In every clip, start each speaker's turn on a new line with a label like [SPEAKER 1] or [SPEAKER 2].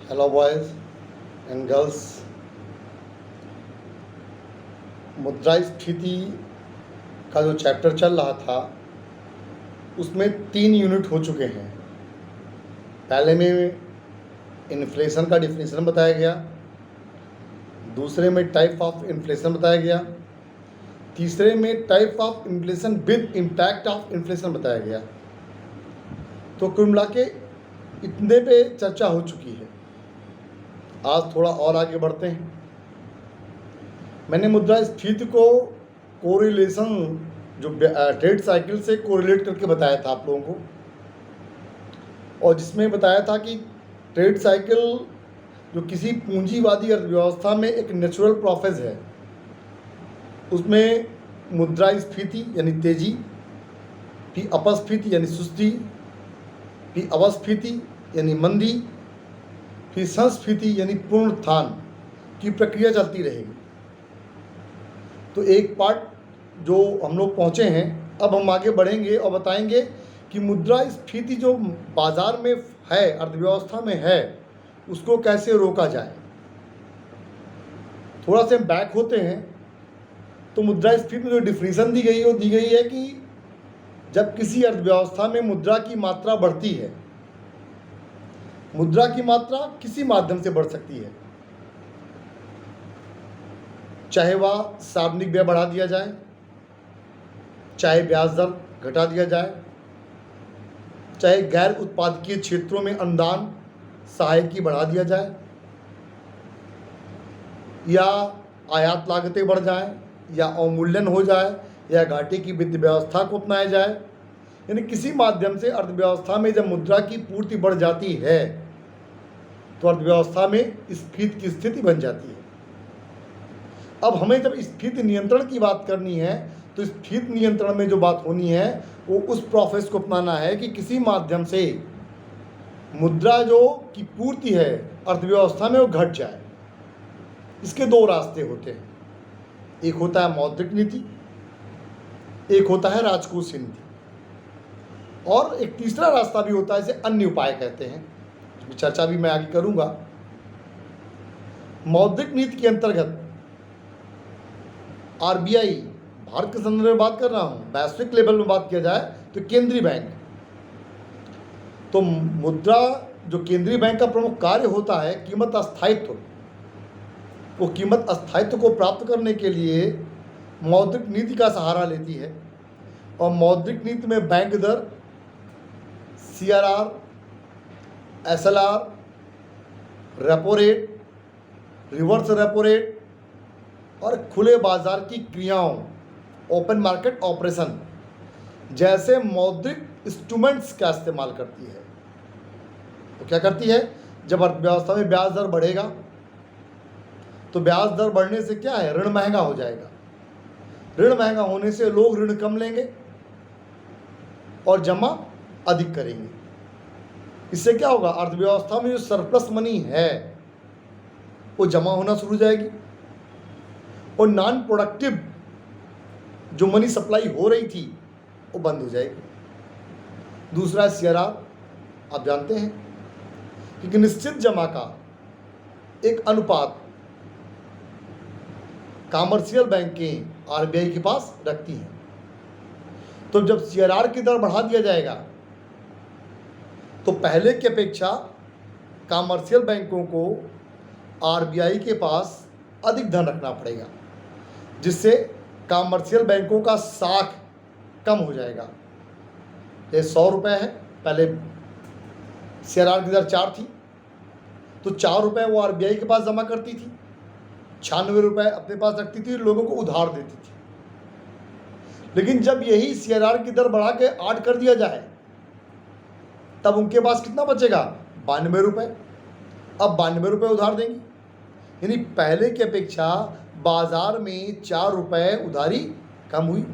[SPEAKER 1] Hello boys and girls. मुद्रास्फीति का जो चैप्टर चल रहा था उसमें 3 यूनिट हो चुके हैं। पहले में इन्फ्लेशन का डिफिनीशन बताया गया, दूसरे में टाइप ऑफ इन्फ्लेशन बताया गया, तीसरे में type of inflation with impact of inflation बताया गया। तो कुल मिला के इतने पे चर्चा हो चुकी है। आज थोड़ा और आगे बढ़ते हैं। मैंने मुद्रास्फीति को कोरिलेशन जो ट्रेड साइकिल से कोरिलेट करके बताया था आप लोगों को, और जिसमें बताया था कि ट्रेड साइकिल जो किसी पूंजीवादी अर्थव्यवस्था में एक नेचुरल प्रोसेस है, उसमें मुद्रास्फीति यानी तेजी, फिर अपस्फीति यानी सुस्ती, फिर अवस्फीति यानी मंदी, फिर संस्फीति यानी पुनरुत्थान की प्रक्रिया चलती रहेगी। तो एक पार्ट जो हम लोग पहुँचे हैं, अब हम आगे बढ़ेंगे और बताएंगे कि मुद्रास्फीति जो बाज़ार में है, अर्थव्यवस्था में है, उसको कैसे रोका जाए। थोड़ा से हम बैक होते हैं तो मुद्रास्फीति में जो डिफिनीशन दी गई वो दी गई है कि जब किसी अर्थव्यवस्था में मुद्रा की मात्रा बढ़ती है, मुद्रा की मात्रा किसी माध्यम से बढ़ सकती है, चाहे वह सार्वजनिक व्यय बढ़ा दिया जाए, चाहे ब्याज दर घटा दिया जाए, चाहे गैर उत्पादकीय क्षेत्रों में अनुदान सहायकी बढ़ा दिया जाए, या आयात लागतें बढ़ जाएं, या अवमूल्यन हो जाए, या घाटे की वित्त व्यवस्था को अपनाया जाए। यानी किसी माध्यम से अर्थव्यवस्था में जब मुद्रा की पूर्ति बढ़ जाती है तो अर्थव्यवस्था में स्फीति की स्थिति बन जाती है। अब हमें जब स्फीति नियंत्रण की बात करनी है तो स्फीति नियंत्रण में जो बात होनी है वो उस प्रोसेस को अपनाना है कि किसी माध्यम से मुद्रा जो की पूर्ति है अर्थव्यवस्था में वो घट जाए। इसके 2 रास्ते होते हैं, एक होता है मौद्रिक नीति, एक होता है राजकोषीय नीति, और एक तीसरा रास्ता भी होता है, इसे अन्य उपाय कहते हैं, इसकी चर्चा भी मैं आगे करूंगा। मौद्रिक नीति के अंतर्गत आरबीआई, भारत के संदर्भ में बात कर रहा हूं, वैश्विक लेवल में बात किया जाए तो केंद्रीय बैंक, तो मुद्रा जो केंद्रीय बैंक का प्रमुख कार्य होता है कीमत स्थायित्व, वो कीमत स्थायित्व को प्राप्त करने के लिए मौद्रिक नीति का सहारा लेती है। और मौद्रिक नीति में बैंक दर, CRR, SLR, repo rate, reverse repo rate और खुले बाजार की क्रियाओं, ओपन मार्केट ऑपरेशन जैसे मौद्रिक इंस्ट्रूमेंट्स का इस्तेमाल करती है। तो क्या करती है, जब अर्थव्यवस्था में ब्याज दर बढ़ेगा तो ब्याज दर बढ़ने से क्या है, ऋण महंगा हो जाएगा। ऋण महंगा होने से लोग ऋण कम लेंगे और जमा अधिक करेंगे। इससे क्या होगा, अर्थव्यवस्था में जो सरप्लस मनी है वो जमा होना शुरू हो जाएगी और नॉन प्रोडक्टिव जो मनी सप्लाई हो रही थी वो बंद हो जाएगी। दूसरा सीआरआर, आप जानते हैं कि निश्चित जमा का एक अनुपात कॉमर्शियल बैंकें आरबीआई के पास रखती हैं। तो जब सीआरआर की दर बढ़ा दिया जाएगा तो पहले की अपेक्षा कॉमर्शियल बैंकों को आरबीआई के पास अधिक धन रखना पड़ेगा, जिससे कॉमर्शियल बैंकों का साख कम हो जाएगा। ये 100 रुपये है, पहले सीआरआर की दर 4 थी तो 4 रुपये वो आरबीआई के पास जमा करती थी, 96 रुपये अपने पास रखती थी, लोगों को उधार देती थी। लेकिन जब यही सीआरआर की दर बढ़ा के 8 कर दिया जाए तब उनके पास कितना बचेगा, 92 रुपये। अब 92 रुपये उधार देंगी, यानी पहले की अपेक्षा बाजार में 4 रुपये उधारी कम हुई।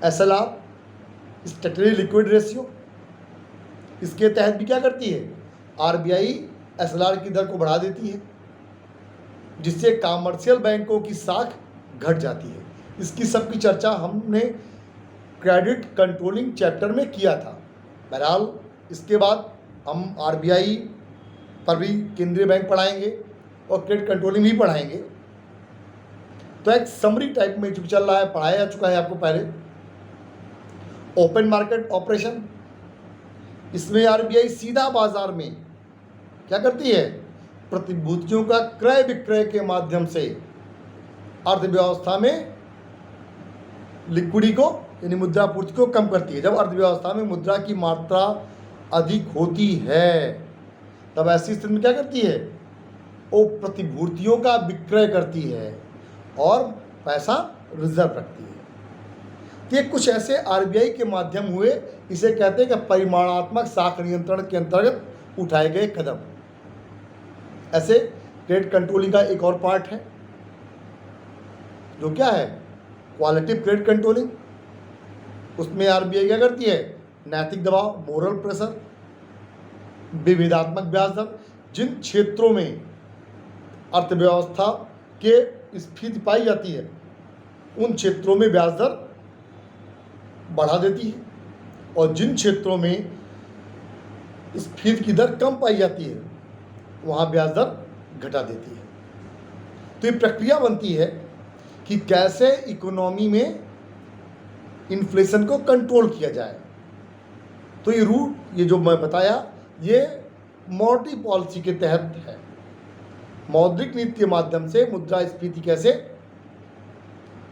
[SPEAKER 1] एसएलआर, स्टैट्यूटरी लिक्विड रेशियो, इसके तहत भी क्या करती है, आरबीआई एसएलआर की दर को बढ़ा देती है, जिससे कॉमर्शियल बैंकों की साख घट जाती है। इसकी सबकी चर्चा हमने क्रेडिट कंट्रोलिंग चैप्टर में किया था। बहरहाल इसके बाद हम आरबीआई पर भी केंद्रीय बैंक पढ़ाएंगे और क्रेडिट कंट्रोलिंग भी पढ़ाएंगे। तो एक समरी टाइप में जो चल रहा है, पढ़ाया जा चुका है आपको पहले। ओपन मार्केट ऑपरेशन, इसमें आरबीआई सीधा बाजार में क्या करती है, प्रतिभूतियों का क्रय विक्रय के माध्यम से अर्थव्यवस्था में लिक्विडिटी को यानी मुद्रापूर्ति को कम करती है। जब अर्थव्यवस्था में मुद्रा की मात्रा अधिक होती है तब ऐसी स्थिति में क्या करती है, वो प्रतिभूतियों का विक्रय करती है और पैसा रिजर्व रखती है। तो ये कुछ ऐसे आरबीआई के माध्यम हुए, इसे कहते हैं कि परिमाणात्मक साख नियंत्रण के अंतर्गत उठाए गए कदम। ऐसे क्रेडिट कंट्रोलिंग का एक और पार्ट है जो क्या है, क्वालिटिव क्रेडिट कंट्रोलिंग। उसमें आरबीआई क्या करती है, नैतिक दबाव, मोरल प्रेशर, विविधात्मक ब्याज दर, जिन क्षेत्रों में अर्थव्यवस्था के स्फीति पाई जाती है उन क्षेत्रों में ब्याज दर बढ़ा देती है और जिन क्षेत्रों में स्फीति की दर कम पाई जाती है वहाँ ब्याज दर घटा देती है। तो ये प्रक्रिया बनती है कि कैसे इकोनॉमी में इन्फ्लेशन को कंट्रोल किया जाए। तो ये रूट, ये जो मैं बताया, ये मॉनेटरी पॉलिसी के तहत है। मौद्रिक नीति के माध्यम से मुद्रास्फीति कैसे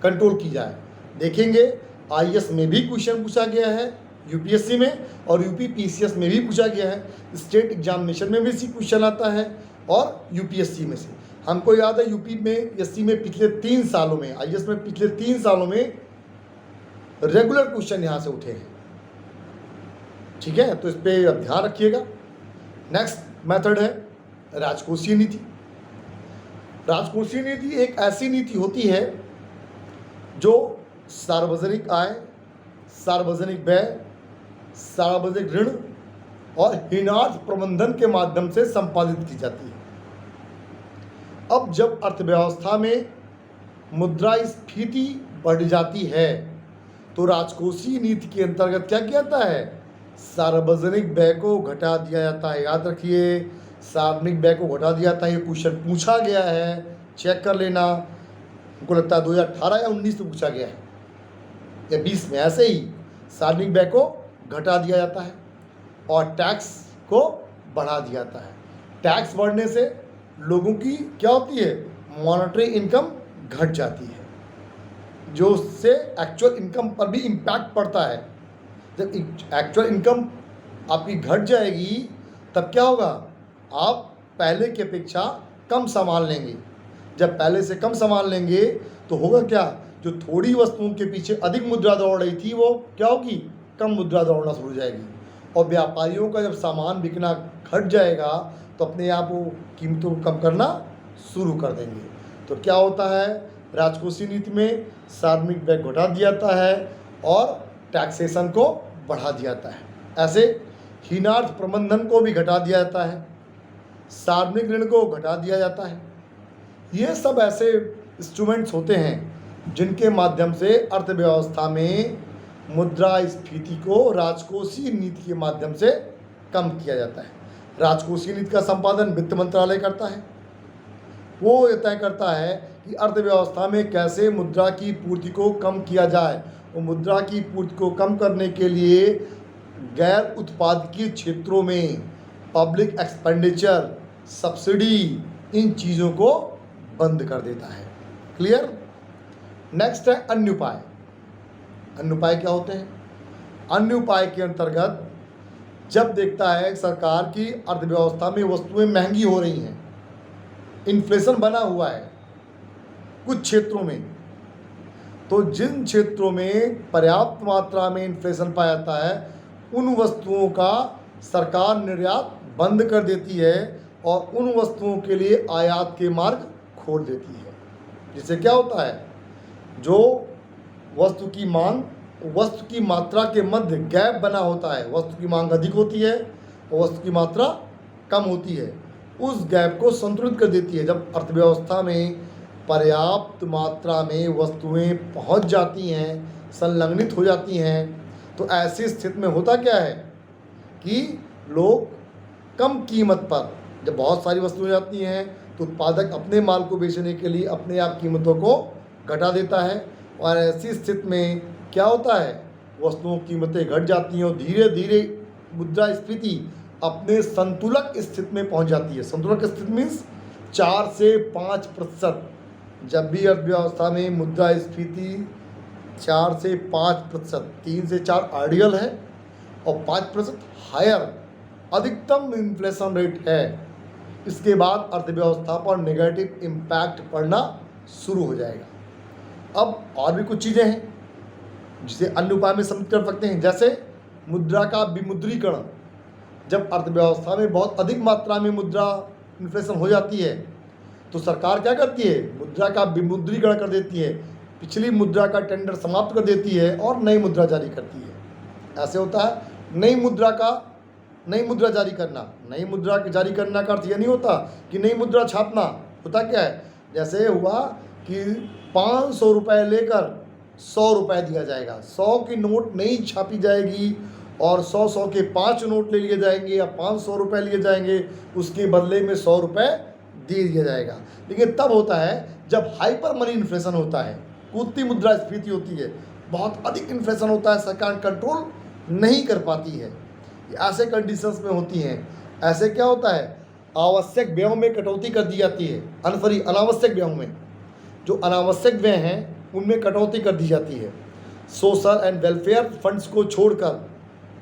[SPEAKER 1] कंट्रोल की जाए देखेंगे। आईएएस में भी क्वेश्चन पूछा गया है, यूपीएससी में, और यूपी पीसीएस में भी पूछा गया है। स्टेट एग्जामिनेशन में भी इसी क्वेश्चन आता है और यूपीएससी में से। हमको याद है यूपी में, एससी में पिछले 3 सालों में, आईएएस में पिछले 3 सालों में रेगुलर क्वेश्चन यहाँ से उठे हैं। ठीक है, तो इस पर अब ध्यान रखिएगा। नेक्स्ट मेथड है राजकोषीय नीति। राजकोषीय नीति एक ऐसी नीति होती है जो सार्वजनिक आय, सार्वजनिक व्यय, सार्वजनिक ऋण और हीनार्थ प्रबंधन के माध्यम से संपादित की जाती है। अब जब अर्थव्यवस्था में मुद्रास्फीति बढ़ जाती है तो राजकोषीय नीति के अंतर्गत क्या किया जाता है, सार्वजनिक व्यय को घटा दिया जाता है। याद रखिए, सार्वजनिक व्यय को घटा दिया जाता है। ये क्वेश्चन पूछा गया है, चेक कर लेना। हमको लगता है 2018 या 19 में पूछा गया है या 20 में, ऐसे ही सार्वजनिक व्यय को घटा दिया जाता है और टैक्स को बढ़ा दिया जाता है। टैक्स बढ़ने से लोगों की क्या होती है, मॉनेटरी इनकम घट जाती है, जो उससे एक्चुअल इनकम पर भी इम्पैक्ट पड़ता है। जब एक्चुअल इनकम आपकी घट जाएगी तब क्या होगा, आप पहले की अपेक्षा कम सामान लेंगे। जब पहले से कम सामान लेंगे तो होगा क्या, जो थोड़ी वस्तुओं के पीछे अधिक मुद्रा दौड़ रही थी वो क्या होगी, कम मुद्रा दौड़ना शुरू हो जाएगी। और व्यापारियों का जब सामान बिकना घट जाएगा तो अपने आप वो कीमतों को कम करना शुरू कर देंगे। तो क्या होता है, राजकोषीय नीति में सार्वजनिक व्यय घटा दिया जाता है और टैक्सेशन को बढ़ा दिया जाता है। ऐसे हीनार्थ प्रबंधन को भी घटा दिया जाता है, सार्वजनिक ऋण को घटा दिया जाता है। ये सब ऐसे इंस्ट्रूमेंट्स होते हैं जिनके माध्यम से अर्थव्यवस्था में मुद्रास्फीति को राजकोषीय नीति के माध्यम से कम किया जाता है। राजकोषीय नीति का संपादन वित्त मंत्रालय करता है। वो ये तय करता है कि अर्थव्यवस्था में कैसे मुद्रा की पूर्ति को कम किया जाए। और मुद्रा की पूर्ति को कम करने के लिए गैर उत्पादकीय क्षेत्रों में पब्लिक एक्सपेंडिचर, सब्सिडी, इन चीज़ों को बंद कर देता है। क्लियर। नेक्स्ट है अन्य उपाय। अन्य उपाय क्या होते हैं? अन्य उपाय के अंतर्गत जब देखता है सरकार की अर्थव्यवस्था में वस्तुएं महंगी हो रही हैं, इन्फ्लेशन बना हुआ है कुछ क्षेत्रों में, तो जिन क्षेत्रों में पर्याप्त मात्रा में इन्फ्लेशन पाया जाता है उन वस्तुओं का सरकार निर्यात बंद कर देती है और उन वस्तुओं के लिए आयात के मार्ग खोल देती है। जिससे क्या होता है, जो वस्तु की मांग, वस्तु की मात्रा के मध्य गैप बना होता है, वस्तु की मांग अधिक होती है और वस्तु की मात्रा कम होती है, उस गैप को संतुलित कर देती है। जब अर्थव्यवस्था में पर्याप्त मात्रा में वस्तुएं पहुंच जाती हैं, संलग्नित हो जाती हैं, तो ऐसी स्थिति में होता क्या है कि लोग कम कीमत पर जब बहुत सारी वस्तुएं जाती हैं तो उत्पादक अपने माल को बेचने के लिए अपने आप कीमतों को घटा देता है, और ऐसी स्थिति में क्या होता है, वस्तुओं की कीमतें घट जाती हैं और धीरे धीरे मुद्रास्फीति अपने संतुलक स्थिति में पहुंच जाती है। संतुलक स्थिति मीन्स 4 से 5%। जब भी अर्थव्यवस्था में मुद्रास्फीति 4 से 5%, 3 से 4 आइडियल है और 5% हायर अधिकतम इन्फ्लेशन रेट है, इसके बाद अर्थव्यवस्था पर नेगेटिव इम्पैक्ट पड़ना शुरू हो जाएगा। अब और भी कुछ चीज़ें हैं जिसे अन्य उपाय में समझ कर सकते हैं, जैसे मुद्रा का विमुद्रीकरण। जब अर्थव्यवस्था में बहुत अधिक मात्रा में मुद्रा इन्फ्लेशन हो जाती है तो सरकार क्या करती है, मुद्रा का विमुद्रीकरण कर देती है, पिछली मुद्रा का टेंडर समाप्त कर देती है और नई मुद्रा जारी करती है। ऐसे होता है नई मुद्रा जारी करना। नई मुद्रा जारी करना का अर्थ यह नहीं होता कि नई मुद्रा छापना। होता क्या है, जैसे हुआ कि 500 रुपये लेकर 100 रुपये दिया जाएगा, 100 की नोट नहीं छापी जाएगी और 100 के 5 नोट ले लिए जाएंगे या 500 रुपये लिए जाएंगे, उसके बदले में 100 रुपये दे दिया जाएगा। लेकिन तब होता है जब हाइपर मनी इन्फ्लेशन होता है, कूदती मुद्रास्फीति होती है, बहुत अधिक इन्फ्लेशन होता है, सरकार कंट्रोल नहीं कर पाती है। ऐसे कंडीशंस में होती हैं। ऐसे क्या होता है, आवश्यक व्ययों में कटौती कर दी जाती है। अनावश्यक व्ययों में, जो अनावश्यक व्यय हैं उनमें कटौती कर दी जाती है। सोशल एंड वेलफेयर फंड्स को छोड़कर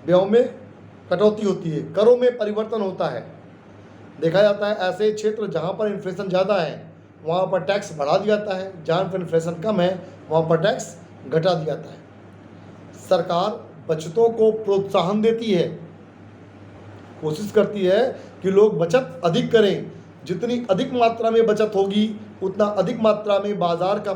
[SPEAKER 1] व्ययों में कटौती होती है। करों में परिवर्तन होता है। देखा जाता है ऐसे क्षेत्र जहाँ पर इन्फ्लेशन ज़्यादा है वहाँ पर टैक्स बढ़ा दिया जाता है, जहाँ पर इन्फ्लेशन कम है वहाँ पर टैक्स घटा दिया जाता है। सरकार बचतों को प्रोत्साहन देती है, कोशिश करती है कि लोग बचत अधिक करें। जितनी अधिक मात्रा में बचत होगी उतना अधिक मात्रा में बाजार का